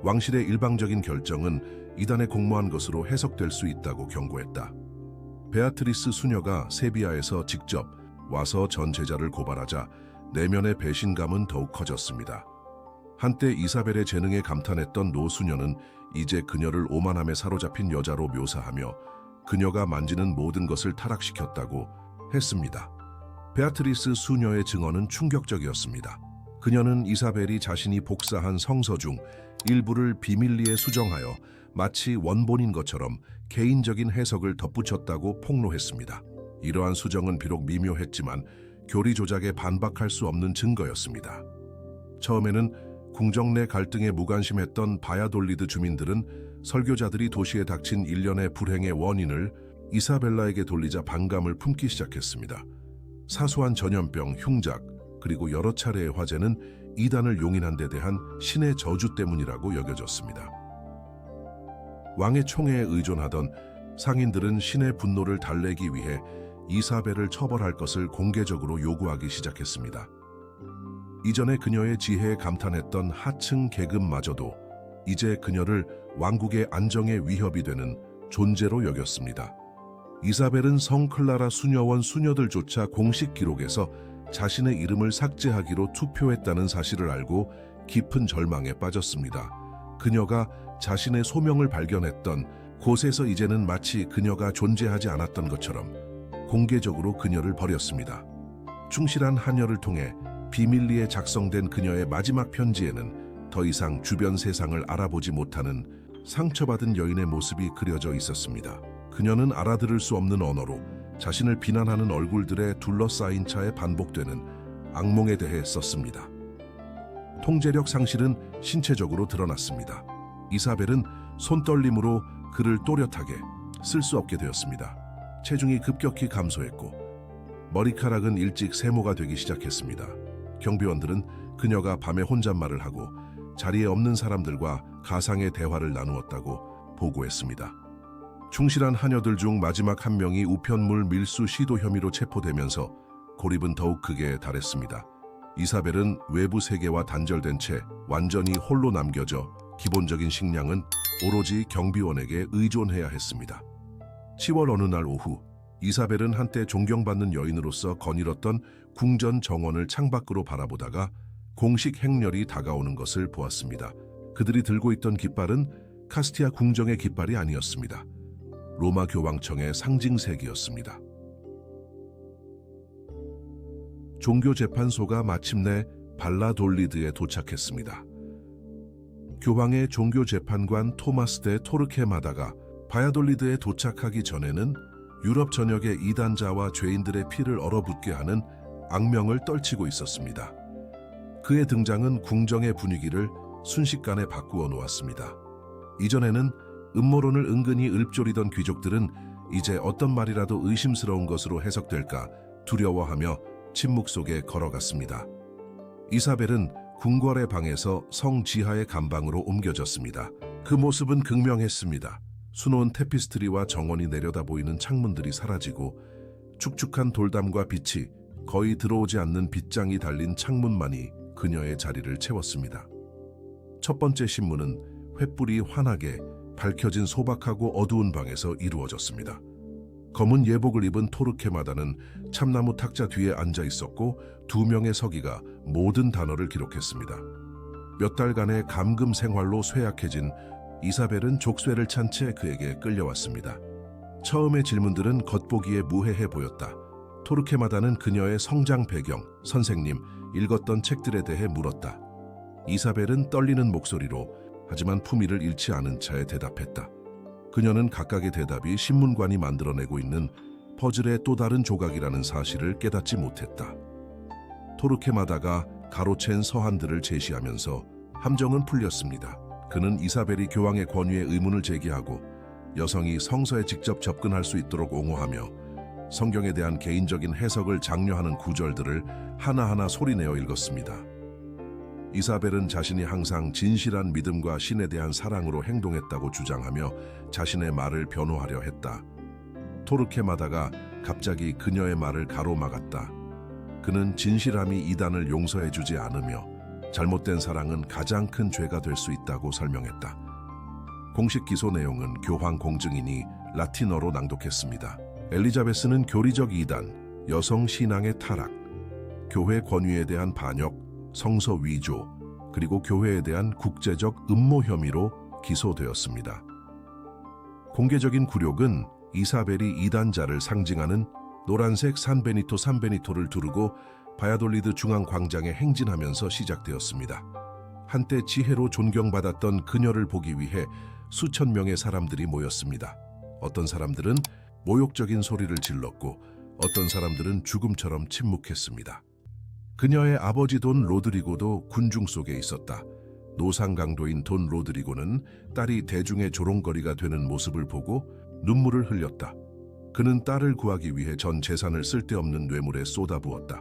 왕실의 일방적인 결정은 이단에 공모한 것으로 해석될 수 있다고 경고했다. 베아트리스 수녀가 세비야에서 직접 와서 전 제자를 고발하자 내면의 배신감은 더욱 커졌습니다. 한때 이사벨의 재능에 감탄했던 노 수녀는 이제 그녀를 오만함에 사로잡힌 여자로 묘사하며 그녀가 만지는 모든 것을 타락시켰다고 했습니다. 베아트리스 수녀의 증언은 충격적이었습니다. 그녀는 이사벨이 자신이 복사한 성서 중 일부를 비밀리에 수정하여 마치 원본인 것처럼 개인적인 해석을 덧붙였다고 폭로했습니다. 이러한 수정은 비록 미묘했지만 교리 조작에 반박할 수 없는 증거였습니다. 처음에는 궁정 내 갈등에 무관심했던 바야돌리드 주민들은 설교자들이 도시에 닥친 일련의 불행의 원인을 이사벨라에게 돌리자 반감을 품기 시작했습니다. 사소한 전염병, 흉작, 그리고 여러 차례의 화재는 이단을 용인한 데 대한 신의 저주 때문이라고 여겨졌습니다. 왕의 총애에 의존하던 상인들은 신의 분노를 달래기 위해 이사벨을 처벌할 것을 공개적으로 요구하기 시작했습니다. 이전에 그녀의 지혜에 감탄했던 하층 계급마저도 이제 그녀를 왕국의 안정에 위협이 되는 존재로 여겼습니다. 이사벨은 성클라라 수녀원 수녀들조차 공식 기록에서 자신의 이름을 삭제하기로 투표했다는 사실을 알고 깊은 절망에 빠졌습니다. 그녀가 자신의 소명을 발견했던 곳에서 이제는 마치 그녀가 존재하지 않았던 것처럼 공개적으로 그녀를 버렸습니다. 충실한 하녀를 통해 비밀리에 작성된 그녀의 마지막 편지에는 더 이상 주변 세상을 알아보지 못하는 상처받은 여인의 모습이 그려져 있었습니다. 그녀는 알아들을 수 없는 언어로 자신을 비난하는 얼굴들에 둘러싸인 차에 반복되는 악몽에 대해 썼습니다. 통제력 상실은 신체적으로 드러났습니다. 이사벨은 손떨림으로 글을 또렷하게 쓸 수 없게 되었습니다. 체중이 급격히 감소했고 머리카락은 일찍 세모가 되기 시작했습니다. 경비원들은 그녀가 밤에 혼잣말을 하고 자리에 없는 사람들과 가상의 대화를 나누었다고 보고했습니다. 충실한 하녀들 중 마지막 한 명이 우편물 밀수 시도 혐의로 체포되면서 고립은 더욱 극에 달했습니다. 이사벨은 외부 세계와 단절된 채 완전히 홀로 남겨져 기본적인 식량은 오로지 경비원에게 의존해야 했습니다. 10월 어느 날 오후, 이사벨은 한때 존경받는 여인으로서 거닐었던 궁전 정원을 창밖으로 바라보다가 공식 행렬이 다가오는 것을 보았습니다. 그들이 들고 있던 깃발은 카스티아 궁정의 깃발이 아니었습니다. 로마 교황청의 상징색이었습니다. 종교재판소가 마침내 발라돌리드에 도착했습니다. 교황의 종교재판관 토마스 데 토르케마다가 바야돌리드에 도착하기 전에는 유럽 전역의 이단자와 죄인들의 피를 얼어붙게 하는 악명을 떨치고 있었습니다. 그의 등장은 궁정의 분위기를 순식간에 바꾸어 놓았습니다. 이전에는 음모론을 은근히 읊조리던 귀족들은 이제 어떤 말이라도 의심스러운 것으로 해석될까 두려워하며 침묵 속에 걸어갔습니다. 이사벨은 궁궐의 방에서 성 지하의 감방으로 옮겨졌습니다. 그 모습은 극명했습니다. 수놓은 테피스트리와 정원이 내려다 보이는 창문들이 사라지고 축축한 돌담과 빛이 거의 들어오지 않는 빗장이 달린 창문만이 그녀의 자리를 채웠습니다. 첫 번째 신문은 횃불이 환하게 밝혀진 소박하고 어두운 방에서 이루어졌습니다. 검은 예복을 입은 토르케마다는 참나무 탁자 뒤에 앉아 있었고 2명의 서기가 모든 단어를 기록했습니다. 몇 달간의 감금 생활로 쇠약해진 이사벨은 족쇄를 찬 채 그에게 끌려왔습니다. 처음의 질문들은 겉보기에 무해해 보였다. 토르케마다는 그녀의 성장 배경, 선생님, 읽었던 책들에 대해 물었다. 이사벨은 떨리는 목소리로 하지만 품위를 잃지 않은 차에 대답했다. 그녀는 각각의 대답이 신문관이 만들어내고 있는 퍼즐의 또 다른 조각이라는 사실을 깨닫지 못했다. 토르케마다가 가로챈 서한들을 제시하면서 함정은 풀렸습니다. 그는 이사벨이 교황의 권위에 의문을 제기하고 여성이 성서에 직접 접근할 수 있도록 옹호하며 성경에 대한 개인적인 해석을 장려하는 구절들을 하나하나 소리내어 읽었습니다. 이사벨은 자신이 항상 진실한 믿음과 신에 대한 사랑으로 행동했다고 주장하며 자신의 말을 변호하려 했다. 토르케마다가 갑자기 그녀의 말을 가로막았다. 그는 진실함이 이단을 용서해주지 않으며 잘못된 사랑은 가장 큰 죄가 될 수 있다고 설명했다. 공식 기소 내용은 교황 공증인이 라틴어로 낭독했습니다. 엘리자베스는 교리적 이단, 여성 신앙의 타락, 교회 권위에 대한 반역, 성서 위조, 그리고 교회에 대한 국제적 음모 혐의로 기소되었습니다. 공개적인 굴욕은 이사벨이 이단자를 상징하는 노란색 산베니토를 두르고 바야돌리드 중앙광장에 행진하면서 시작되었습니다. 한때 지혜로 존경받았던 그녀를 보기 위해 수천 명의 사람들이 모였습니다. 어떤 사람들은 모욕적인 소리를 질렀고 어떤 사람들은 죽음처럼 침묵했습니다. 그녀의 아버지 돈 로드리고도 군중 속에 있었다. 노상강도인 돈 로드리고는 딸이 대중의 조롱거리가 되는 모습을 보고 눈물을 흘렸다. 그는 딸을 구하기 위해 전 재산을 쓸데없는 뇌물에 쏟아부었다.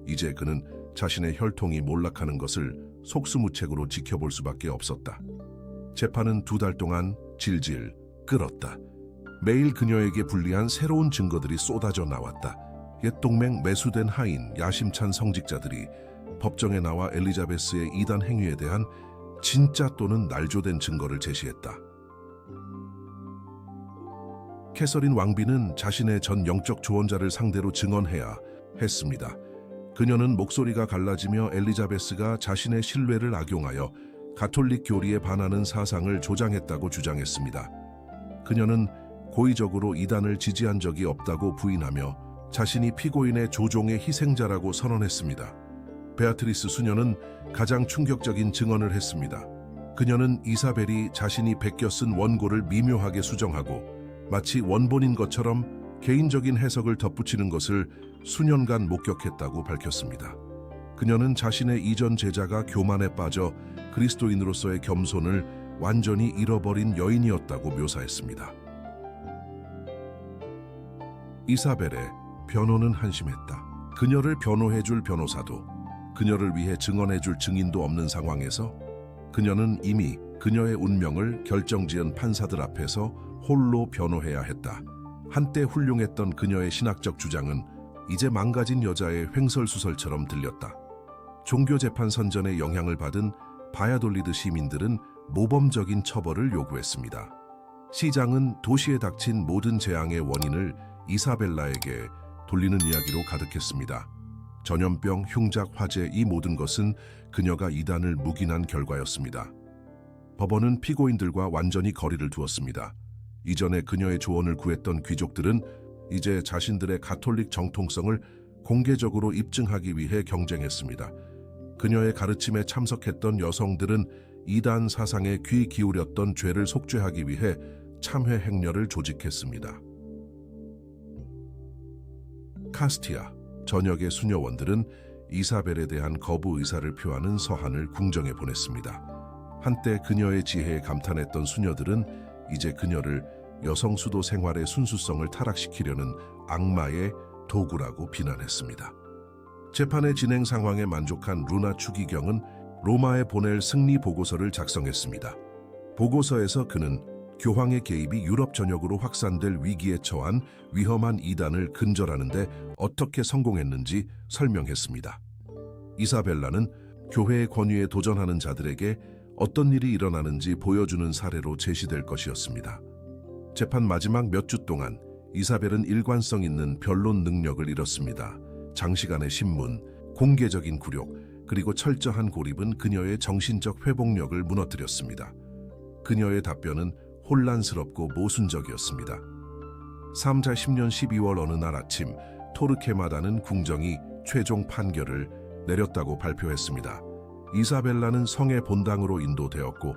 이제 그는 자신의 혈통이 몰락하는 것을 속수무책으로 지켜볼 수밖에 없었다. 재판은 2달 동안 질질 끌었다. 매일 그녀에게 불리한 새로운 증거들이 쏟아져 나왔다. 옛 동맹 매수된 하인, 야심찬 성직자들이 법정에 나와 엘리자베스의 이단 행위에 대한 진짜 또는 날조된 증거를 제시했다. 캐서린 왕비는 자신의 전 영적 조언자를 상대로 증언해야 했습니다. 그녀는 목소리가 갈라지며 엘리자베스가 자신의 신뢰를 악용하여 가톨릭 교리에 반하는 사상을 조장했다고 주장했습니다. 그녀는 고의적으로 이단을 지지한 적이 없다고 부인하며 자신이 피고인의 조종의 희생자라고 선언했습니다. 베아트리스 수녀는 가장 충격적인 증언을 했습니다. 그녀는 이사벨이 자신이 베껴 쓴 원고를 미묘하게 수정하고 마치 원본인 것처럼 개인적인 해석을 덧붙이는 것을 수년간 목격했다고 밝혔습니다. 그녀는 자신의 이전 제자가 교만에 빠져 그리스도인으로서의 겸손을 완전히 잃어버린 여인이었다고 묘사했습니다. 이사벨의 변호는 한심했다. 그녀를 변호해줄 변호사도, 그녀를 위해 증언해줄 증인도 없는 상황에서 그녀는 이미 그녀의 운명을 결정지은 판사들 앞에서 홀로 변호해야 했다. 한때 훌륭했던 그녀의 신학적 주장은 이제 망가진 여자의 횡설수설처럼 들렸다. 종교재판 선전에 영향을 받은 바야돌리드 시민들은 모범적인 처벌을 요구했습니다. 시장은 도시에 닥친 모든 재앙의 원인을 이사벨라에게 돌리는 이야기로 가득했습니다. 전염병, 흉작, 화재, 이 모든 것은 그녀가 이단을 묵인한 결과였습니다. 법원은 피고인들과 완전히 거리를 두었습니다. 이전에 그녀의 조언을 구했던 귀족들은 이제 자신들의 가톨릭 정통성을 공개적으로 입증하기 위해 경쟁했습니다. 그녀의 가르침에 참석했던 여성들은 이단 사상에 귀 기울였던 죄를 속죄하기 위해 참회 행렬을 조직했습니다. 카스티아, 전역의 수녀원들은 이사벨에 대한 거부 의사를 표하는 서한을 궁정에 보냈습니다. 한때 그녀의 지혜에 감탄했던 수녀들은 이제 그녀를 여성 수도 생활의 순수성을 타락시키려는 악마의 도구라고 비난했습니다. 재판의 진행 상황에 만족한 루나 추기경은 로마에 보낼 승리 보고서를 작성했습니다. 보고서에서 그는 교황의 개입이 유럽 전역으로 확산될 위기에 처한 위험한 이단을 근절하는 데 어떻게 성공했는지 설명했습니다. 이사벨라는 교회의 권위에 도전하는 자들에게 어떤 일이 일어나는지 보여주는 사례로 제시될 것이었습니다. 재판 마지막 몇 주 동안 이사벨은 일관성 있는 변론 능력을 잃었습니다. 장시간의 신문, 공개적인 굴욕, 그리고 철저한 고립은 그녀의 정신적 회복력을 무너뜨렸습니다. 그녀의 답변은 혼란스럽고 모순적이었습니다. 3자 10년 12월 어느 날 아침 토르케마다는 궁정이 최종 판결을 내렸다고 발표했습니다. 이사벨라는 성의 본당으로 인도되었고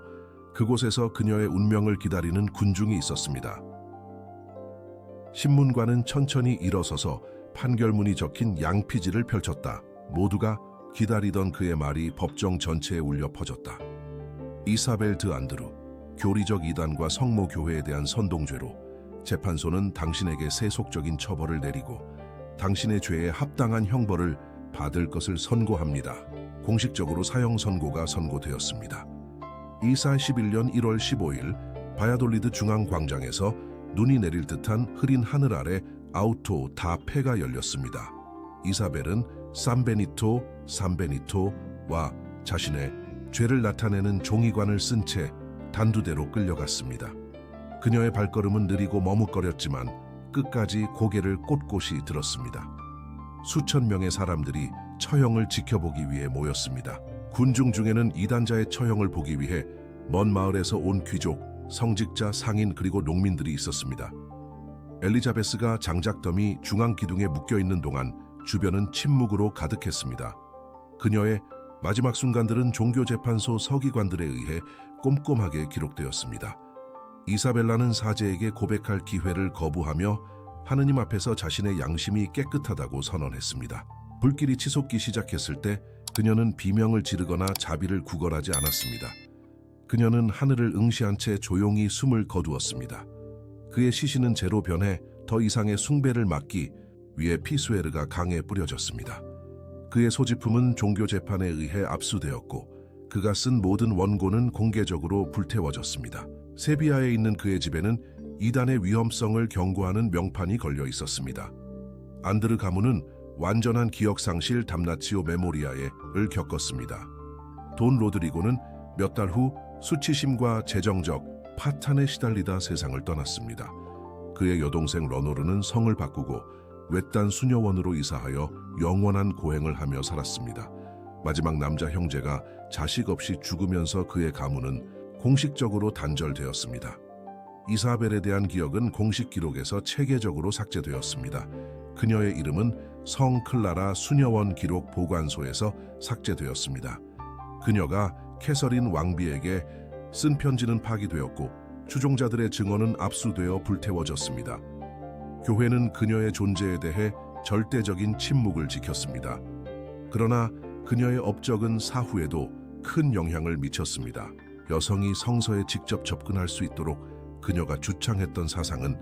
그곳에서 그녀의 운명을 기다리는 군중이 있었습니다. 신문관은 천천히 일어서서 판결문이 적힌 양피지를 펼쳤다. 모두가 기다리던 그의 말이 법정 전체에 울려 퍼졌다. 이사벨 드 안드루, 교리적 이단과 성모교회에 대한 선동죄로 재판소는 당신에게 세속적인 처벌을 내리고 당신의 죄에 합당한 형벌을 받을 것을 선고합니다. 공식적으로 사형 선고가 선고되었습니다. 이사 11년 1월 15일 바야돌리드 중앙광장에서 눈이 내릴 듯한 흐린 하늘 아래 아우토 다 페가 열렸습니다. 이사벨은 산베니토와 자신의 죄를 나타내는 종이관을 쓴 채 단두대로 끌려갔습니다. 그녀의 발걸음은 느리고 머뭇거렸지만 끝까지 고개를 꼿꼿이 들었습니다. 수천 명의 사람들이 처형을 지켜보기 위해 모였습니다. 군중 중에는 이단자의 처형을 보기 위해 먼 마을에서 온 귀족, 성직자, 상인 그리고 농민들이 있었습니다. 엘리자베스가 장작더미 중앙 기둥에 묶여있는 동안 주변은 침묵으로 가득했습니다. 그녀의 마지막 순간들은 종교재판소 서기관들에 의해 꼼꼼하게 기록되었습니다. 이사벨라는 사제에게 고백할 기회를 거부하며 하느님 앞에서 자신의 양심이 깨끗하다고 선언했습니다. 불길이 치솟기 시작했을 때 그녀는 비명을 지르거나 자비를 구걸하지 않았습니다. 그녀는 하늘을 응시한 채 조용히 숨을 거두었습니다. 그의 시신은 재로 변해 더 이상의 숭배를 막기 위해 피수에르가 강에 뿌려졌습니다. 그의 소지품은 종교재판에 의해 압수되었고 그가 쓴 모든 원고는 공개적으로 불태워졌습니다. 세비야에 있는 그의 집에는 이단의 위험성을 경고하는 명판이 걸려 있었습니다. 안드르 가문은 완전한 기억상실 담나치오 메모리아에를 겪었습니다. 돈 로드리고는 몇 달 후 수치심과 재정적 파탄에 시달리다 세상을 떠났습니다. 그의 여동생 러노르는 성을 바꾸고 외딴 수녀원으로 이사하여 영원한 고행을 하며 살았습니다. 마지막 남자 형제가 자식 없이 죽으면서 그의 가문은 공식적으로 단절되었습니다. 이사벨에 대한 기억은 공식 기록에서 체계적으로 삭제되었습니다. 그녀의 이름은 성 클라라 수녀원 기록 보관소에서 삭제되었습니다. 그녀가 캐서린 왕비에게 쓴 편지는 파기되었고 추종자들의 증언은 압수되어 불태워졌습니다. 교회는 그녀의 존재에 대해 절대적인 침묵을 지켰습니다. 그러나 그녀의 업적은 사후에도 큰 영향을 미쳤습니다. 여성이 성서에 직접 접근할 수 있도록 그녀가 주창했던 사상은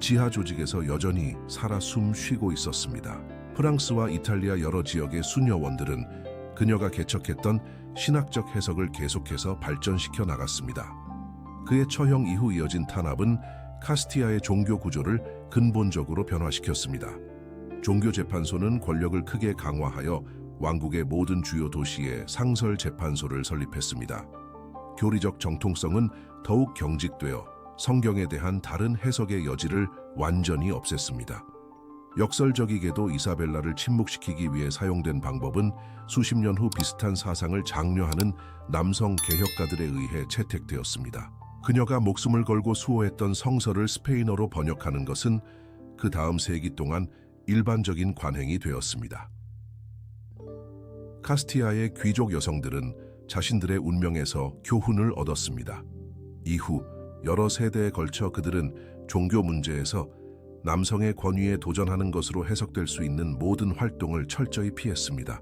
지하 조직에서 여전히 살아 숨 쉬고 있었습니다. 프랑스와 이탈리아 여러 지역의 수녀원들은 그녀가 개척했던 신학적 해석을 계속해서 발전시켜 나갔습니다. 그의 처형 이후 이어진 탄압은 카스티아의 종교 구조를 근본적으로 변화시켰습니다. 종교재판소는 권력을 크게 강화하여 왕국의 모든 주요 도시에 상설재판소를 설립했습니다. 교리적 정통성은 더욱 경직되어 성경에 대한 다른 해석의 여지를 완전히 없앴습니다. 역설적이게도 이사벨라를 침묵시키기 위해 사용된 방법은 수십 년 후 비슷한 사상을 장려하는 남성 개혁가들에 의해 채택되었습니다. 그녀가 목숨을 걸고 수호했던 성서를 스페인어로 번역하는 것은 그 다음 세기 동안 일반적인 관행이 되었습니다. 카스티아의 귀족 여성들은 자신들의 운명에서 교훈을 얻었습니다. 이후 여러 세대에 걸쳐 그들은 종교 문제에서 남성의 권위에 도전하는 것으로 해석될 수 있는 모든 활동을 철저히 피했습니다.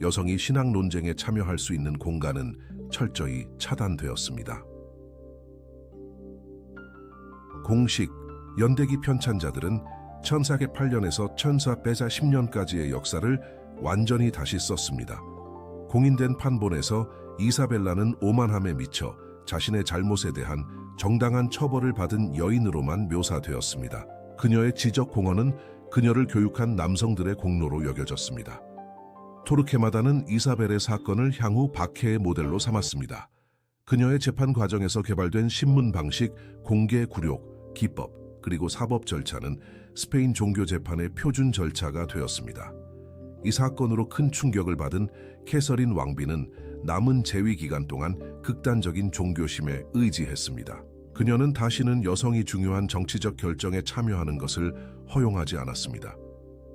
여성이 신학 논쟁에 참여할 수 있는 공간은 철저히 차단되었습니다. 공식 연대기 편찬자들은 1408년에서 1410년까지의 역사를 완전히 다시 썼습니다. 공인된 판본에서 이사벨라는 오만함에 미쳐 자신의 잘못에 대한 정당한 처벌을 받은 여인으로만 묘사되었습니다. 그녀의 지적 공헌은 그녀를 교육한 남성들의 공로로 여겨졌습니다. 토르케마다는 이사벨의 사건을 향후 박해의 모델로 삼았습니다. 그녀의 재판 과정에서 개발된 신문 방식, 공개 굴욕, 기법, 그리고 사법 절차는 스페인 종교 재판의 표준 절차가 되었습니다. 이 사건으로 큰 충격을 받은 캐서린 왕비는 남은 재위 기간 동안 극단적인 종교심에 의지했습니다. 그녀는 다시는 여성이 중요한 정치적 결정에 참여하는 것을 허용하지 않았습니다.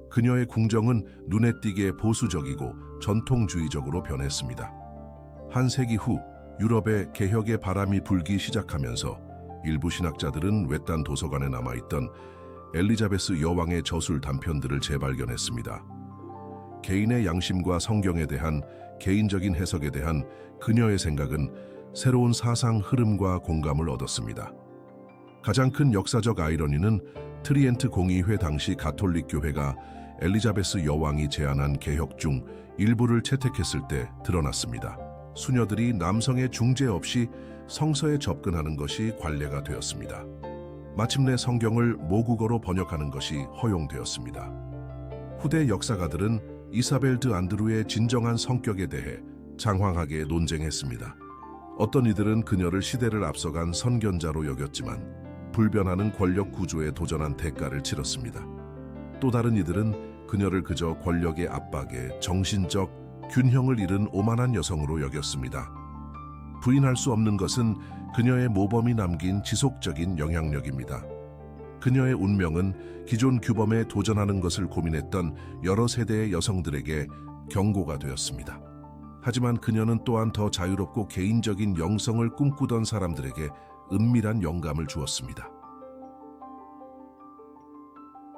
그녀의 궁정은 눈에 띄게 보수적이고 전통주의적으로 변했습니다. 한 세기 후 유럽에 개혁의 바람이 불기 시작하면서 일부 신학자들은 외딴 도서관에 남아있던 엘리자베스 여왕의 저술 단편들을 재발견했습니다. 개인의 양심과 성경에 대한 개인적인 해석에 대한 그녀의 생각은 새로운 사상 흐름과 공감을 얻었습니다. 가장 큰 역사적 아이러니는 트리엔트 공의회 당시 가톨릭 교회가 엘리자베스 여왕이 제안한 개혁 중 일부를 채택했을 때 드러났습니다. 수녀들이 남성의 중재 없이 성서에 접근하는 것이 관례가 되었습니다. 마침내 성경을 모국어로 번역하는 것이 허용되었습니다. 후대 역사가들은 이사벨 드 안드루의 진정한 성격에 대해 장황하게 논쟁했습니다. 어떤 이들은 그녀를 시대를 앞서간 선견자로 여겼지만 불변하는 권력 구조에 도전한 대가를 치렀습니다. 또 다른 이들은 그녀를 그저 권력의 압박에 정신적 균형을 잃은 오만한 여성으로 여겼습니다. 부인할 수 없는 것은 그녀의 모범이 남긴 지속적인 영향력입니다. 그녀의 운명은 기존 규범에 도전하는 것을 고민했던 여러 세대의 여성들에게 경고가 되었습니다. 하지만 그녀는 또한 더 자유롭고 개인적인 영성을 꿈꾸던 사람들에게 은밀한 영감을 주었습니다.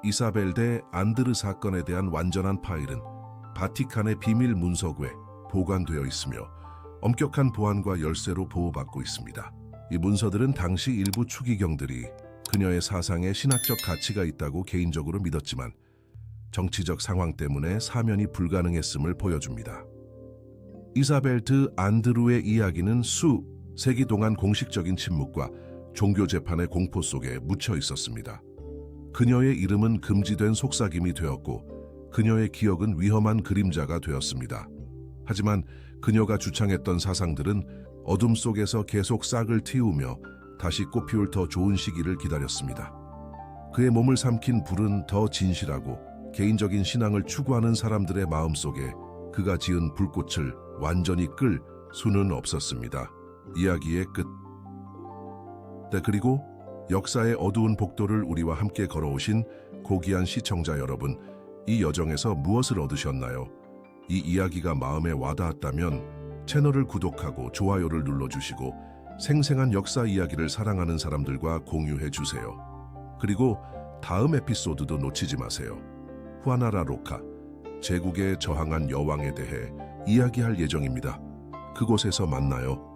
이사벨 대 안드르 사건에 대한 완전한 파일은 바티칸의 비밀 문서고에 보관되어 있으며 엄격한 보안과 열쇠로 보호받고 있습니다. 이 문서들은 당시 일부 추기경들이 그녀의 사상에 신학적 가치가 있다고 개인적으로 믿었지만 정치적 상황 때문에 사면이 불가능했음을 보여줍니다. 이사벨 드 안드루의 이야기는 수세기 동안 공식적인 침묵과 종교 재판의 공포 속에 묻혀 있었습니다. 그녀의 이름은 금지된 속삭임이 되었고 그녀의 기억은 위험한 그림자가 되었습니다. 하지만 그녀가 주창했던 사상들은 어둠 속에서 계속 싹을 틔우며 다시 꽃피울 더 좋은 시기를 기다렸습니다. 그의 몸을 삼킨 불은 더 진실하고 개인적인 신앙을 추구하는 사람들의 마음속에 그가 지은 불꽃을 완전히 끌 수는 없었습니다. 이야기의 끝. 네, 그리고 역사의 어두운 복도를 우리와 함께 걸어오신 고귀한 시청자 여러분, 이 여정에서 무엇을 얻으셨나요? 이 이야기가 마음에 와닿았다면 채널을 구독하고 좋아요를 눌러주시고 생생한 역사 이야기를 사랑하는 사람들과 공유해 주세요. 그리고 다음 에피소드도 놓치지 마세요. 후아나라 로카, 제국에 저항한 여왕에 대해 이야기할 예정입니다. 그곳에서 만나요.